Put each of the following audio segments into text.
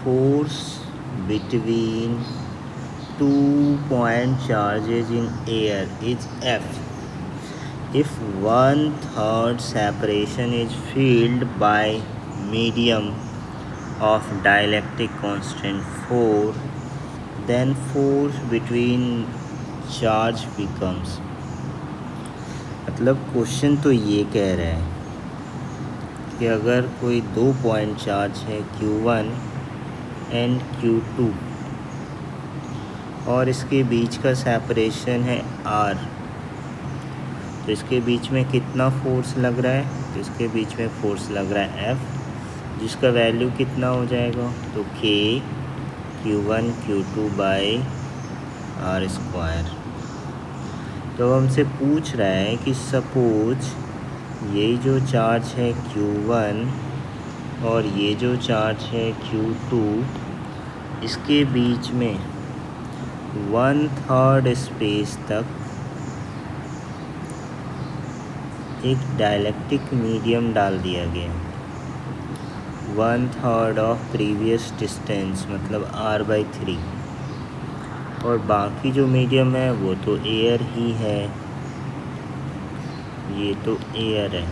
force between 2 point charges in air is F. If 1/3 separation is filled by medium of dielectric constant 4, then force between charge becomes, मतलब question तो ये कह रहा है कि अगर कोई 2 पॉइंट चार्ज है Q1 एंड Q2 और इसके बीच का सेपरेशन है R, तो इसके बीच में कितना फोर्स लग रहा है? तो इसके बीच में फोर्स लग रहा है F, जिसका वैल्यू कितना हो जाएगा? तो K Q1 Q2 by R square. तो हमसे पूछ रहा है कि सपोज ये जो चार्ज है Q1 और ये जो चार्ज है Q2, इसके बीच में 1/3 स्पेस तक एक डाइलेक्ट्रिक मीडियम डाल दिया गया, 1/3 ऑफ प्रीवियस डिस्टेंस, मतलब R/3, और बाकी जो मीडियम है वो तो एयर ही है, ये तो एयर है।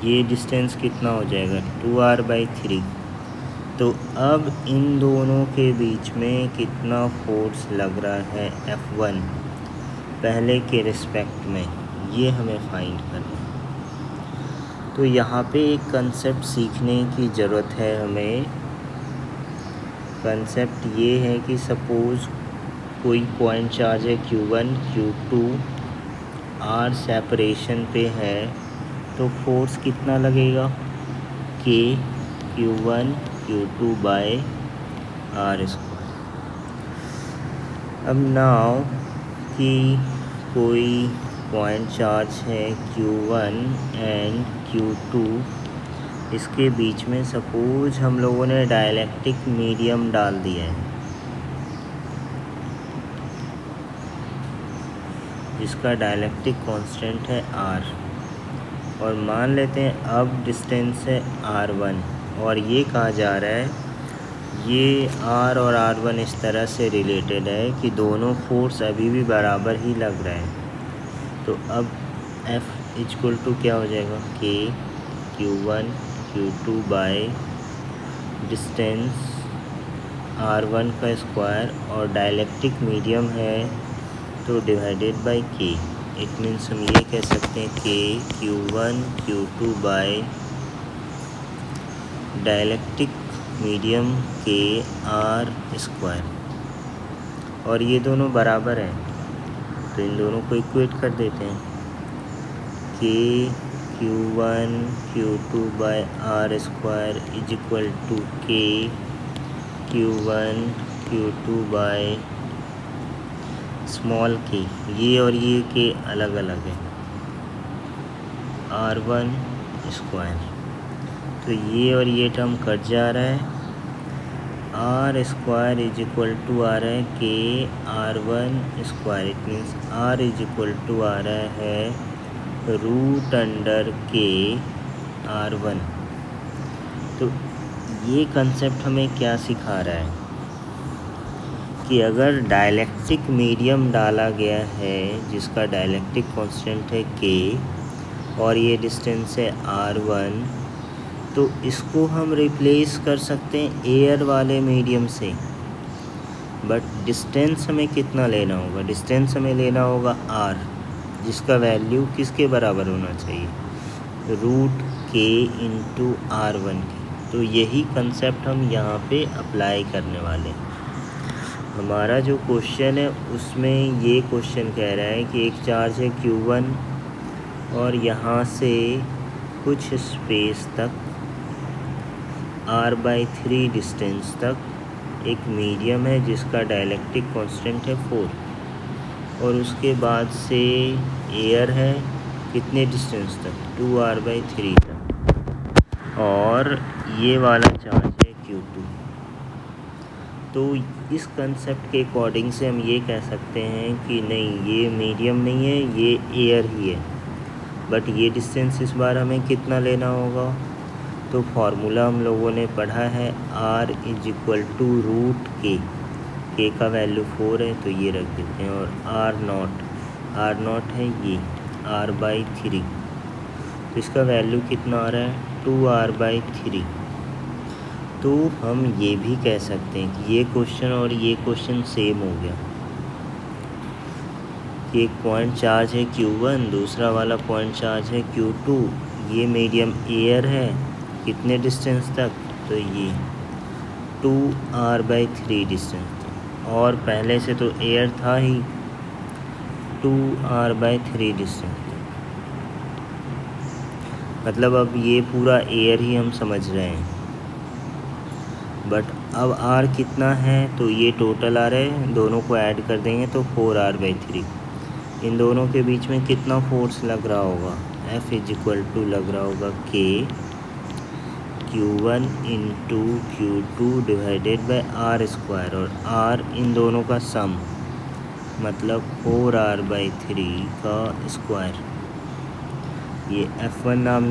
ये डिस्टेंस कितना हो जाएगा? 2R/3। तो अब इन दोनों के बीच में कितना फोर्स लग रहा है F1 पहले के रिस्पेक्ट में, ये हमें फाइंड करना है। तो यहाँ पे एक कंसेप्ट सीखने की ज़रूरत है हमें। कंसेप्ट ये है कि सपोज़ कोई पॉइंट चार्ज है Q1 Q2, R सेपरेशन पे है, तो फोर्स कितना लगेगा? K Q1 Q2 by R square. अब नाउ कि कोई पॉइंट चार्ज है Q1 एंड Q2, इसके बीच में सपोज हम लोगों ने डाइलेक्ट्रिक मीडियम डाल दिया है, जिसका डाइलेक्ट्रिक कांस्टेंट है R, और मान लेते हैं अब डिस्टेंस है R1, और ये कहा जा रहा है ये R और R1 इस तरह से रिलेटेड है कि दोनों फोर्स अभी भी बराबर ही लग रहे हैं। तो अब F इक्वल टू क्या हो जाएगा? K Q1 Q2 by distance R1 का स्क्वायर, और डाइलेक्ट्रिक मीडियम है तो divided by K। It means हम ये कह सकते हैं K Q1 Q2 by dielectric medium K R square, और ये दोनों बराबर हैं तो इन दोनों को इक्वेट कर देते हैं। K Q1 Q2 by R square is equal to K Q1 Q2 by small k, ये और ये के अलग अलग है, R1 स्क्वायर। तो ये और ये टर्म कट जा रहा है, R square is equal to आ रहा है K R1 square. It means R is equal to आ रहा है रूट अंडर K R1। तो ये कंसेप्ट हमें क्या सिखा रहा है कि अगर डाइलेक्ट्रिक मीडियम डाला गया है जिसका डाइलेक्ट्रिक कांस्टेंट है K और ये डिस्टेंस है R1, तो इसको हम रिप्लेस कर सकते हैं एयर वाले मीडियम से, बट डिस्टेंस हमें कितना लेना होगा? डिस्टेंस हमें लेना होगा R, जिसका वैल्यू किसके बराबर होना चाहिए? रूट K इंटू R1 की। तो यही कंसेप्ट हम यहाँ पे अप्लाई करने वाले हैं। हमारा जो क्वेश्चन है उसमें ये क्वेश्चन कह रहा है कि एक चार्ज है Q1 और यहाँ से कुछ स्पेस तक R/3 डिस्टेंस तक एक मीडियम है जिसका डाइलेक्ट्रिक कांस्टेंट है 4, और उसके बाद से एयर है कितने डिस्टेंस तक? 2R/3 तक, और ये वाला चार्ज है Q2। तो इस कंसेप्ट के अकॉर्डिंग से हम ये कह सकते हैं कि नहीं, ये मीडियम नहीं है, ये एयर ही है, बट ये डिस्टेंस इस बार हमें कितना लेना होगा? तो फार्मूला हम लोगों ने पढ़ा है R is equal to root के का वैल्यू 4 है तो ये रख देते हैं, और आर नॉट है ये R/3, तो इसका वैल्यू कितना आ रहा है 2R/3। तो हम ये भी कह सकते हैं कि ये क्वेश्चन और ये क्वेश्चन सेम हो गया। एक पॉइंट चार्ज है Q1, दूसरा वाला पॉइंट चार्ज है Q2, ये मीडियम एयर है कितने डिस्टेंस तक, तो ये 2R/3 डिस्टेंस तक, और पहले से तो एयर था ही 2R/3 डिस्टेंस तक, मतलब अब ये पूरा एयर ही हम समझ रहे हैं। बट अब R कितना है, तो ये टोटल आ रहा है, दोनों को ऐड कर देंगे तो 4R/3। इन दोनों के बीच में कितना फोर्स लग रहा होगा, F इज इक्वल टू लग रहा होगा K Q1 into Q2 divided by R², और R इन दोनों का सम मतलब 4R/3 का स्क्वायर। ये F1 नाम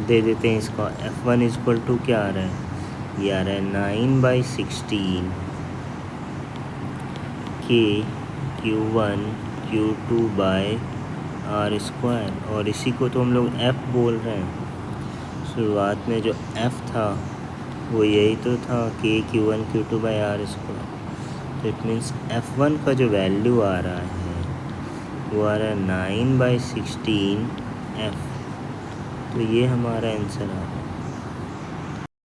दे देते हैं इसका। F1 इज इक्वल टू क्या आ रहा है, ये आ रहा है 9/16 K Q1 Q2 bye R², और इसी को तो हम लोग F बोल रहे हैं। शुरुआत में जो F था वो यही तो था K Q1 Q2 bye R², तो इट मीन्स F1 का जो वैल्यू आ रहा है वो आ रहा है 9/16 F, तो ये हमारा आंसर आ रहा है।